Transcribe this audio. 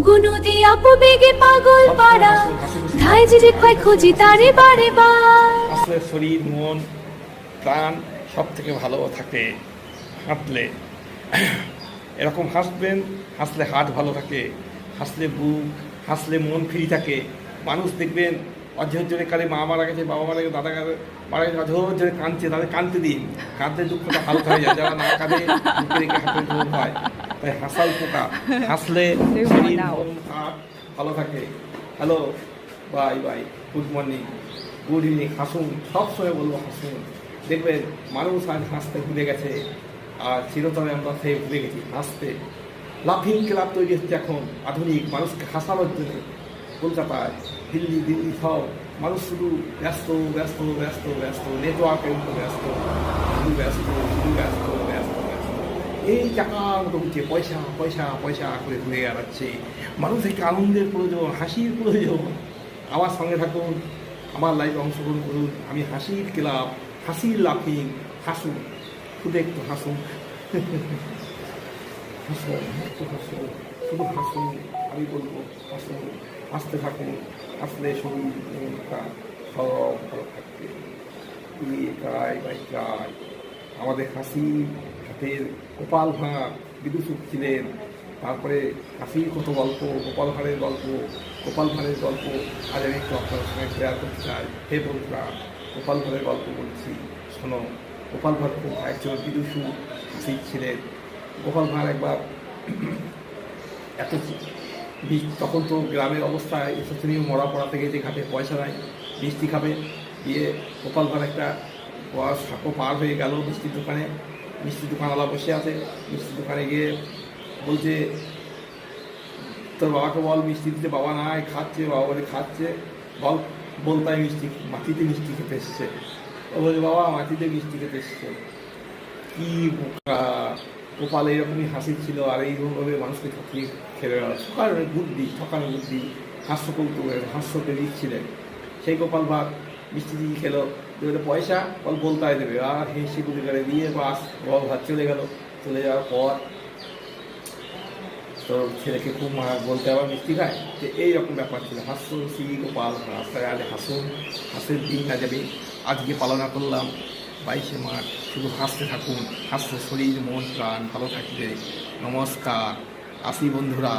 ওগো নদী আপবেগে পাগল পাড়া ধায় যে ক্ষয় খুঁজি তারে বারে বার। আসলে শরীর মন প্রাণ সব থেকে ভালো থাকে হাঁটলে। এরকম হাসবেন, হাসলে হার্ট ভালো থাকে, হাসলে বুক, হাসলে মন ফ্রি থাকে। মানুষ দেখবেন অঝোর জোরে কালে মা মারা গেছে, বাবা মারা গেছে, দাদা মারা গেছে, অঝোর জোরে কাঁদছে, তাদের কাঁদতে দিন, কাঁদতে দুঃখটা হালকা হয়ে যায়। যারা না কাঁদে বুকে রেখে হাতে ধোক হয়। তাই হাসাল পোকা, হাসলে শরীর মন হার্ট ভালো থাকে। Hello, bye bye, good morning, good evening. হাসুন, সবসময় বলবো হাসুন। দেখবেন মানুষ আজ হাসতে ভুলে গেছে, আর চিরতরে আমরা সেই ভুলে গেছি হাসতে। লাফিং ক্লাব তৈরি হচ্ছে এখন আধুনিক মানুষকে হাসানোর জন্য। কলকাতায়, দিল্লি সব মানুষ শুধু ব্যস্ত ব্যস্ত ব্যস্ত ব্যস্ত, নেটওয়ার্কের উপর ব্যস্ত, শুধু ব্যস্ত শুধু ব্যস্ত ব্যস্ত ব্যস্ত। এই টাকার মতো উঠে পয়সা পয়সা পয়সা করে ঘুরে বেড়াচ্ছে। মানুষকে আনন্দের প্রয়োজন, হাসির প্রয়োজন। আমার সঙ্গে থাকুন, আমার লাইফে অংশগ্রহণ করুন। আমি হাসির ক্লাব, হাসির লাফিং। হাসুন, শুধু একটু হাসুন, হাসুন, একটু হাসুন, শুধু হাসুন। আমি বলবো হাসুন, হাসতে থাকুন। হাসলে শরীর মনটা সব ভালো থাকবে। এটাই বা এটাই আমাদের হাসি হাতের গোপাল ভাঁড় বিদুষক ছিলেন। তারপরে হাসির কত গল্প, গোপাল ভাঁড়ের গল্প, গোপাল ভাঁড়ের গল্প আজ আমি একটু আপনার সঙ্গে শেয়ার করতে চাই। হে বন্ধুরা, গোপাল ভাঁড়ের গল্প বলছি, শোনো। গোপাল ভাঁড় খুব একজন বিদুষক হাসি ছিলেন। গোপাল ভাঁড় একবার এত তখন তো গ্রামের অবস্থায় শোচনীয়, মরা পড়া থেকে যে ঘাটে পয়সা নাই, মিষ্টি খাবে দিয়ে গোপাল ভাঁড় একটা সাঁকো পার হয়ে গেল মিষ্টির দোকানে। মিষ্টির দোকানওয়ালা বসে আছে। মিষ্টির দোকানে গিয়ে বলছে, তোর বাবাকে বল মিষ্টি দিতে। বাবা নাই, খাচ্ছে। বাবা বলে খাচ্ছে, বল বলতাই মিষ্টি, মাটিতে মিষ্টি খেতে এসছে। ও বলছে, বাবা মাটিতে মিষ্টি খেতে এসছে। কি বোকা! গোপাল এইরকমই হাসি ছিল, আর এইভাবে মানুষকে ঠকিয়ে খেলে বেড়াল। ঠকানোর বুদ্ধি, ঠকানোর বুদ্ধি, হাস্য কৌতুকের হাস্যকে দিচ্ছিলেন। সেই গোপাল ভাঁড় মিষ্টি দিয়ে খেলো, দেবে পয়সা, বল বলতাই দেবে। আর হেসে গুলি করে দিয়ে বাস, গোপাল ভাঁড় চলে গেল। চলে যাওয়ার পর তোর ছেলেকে খুব বলতে আবার মিষ্টি খায়। যে এইরকম ব্যাপার ছিল। হাস্যরসী গোপাল ভাঁড়। রাস্তায় আজ হাসুন, হাসের দিন আজ আমি আজকে পালন করলাম 22শে মার্চ। শুধু হাসতে থাকুন, হাসতে শরীর মন প্রাণ ভালো থাকবে। নমস্কার, আসি বন্ধুরা।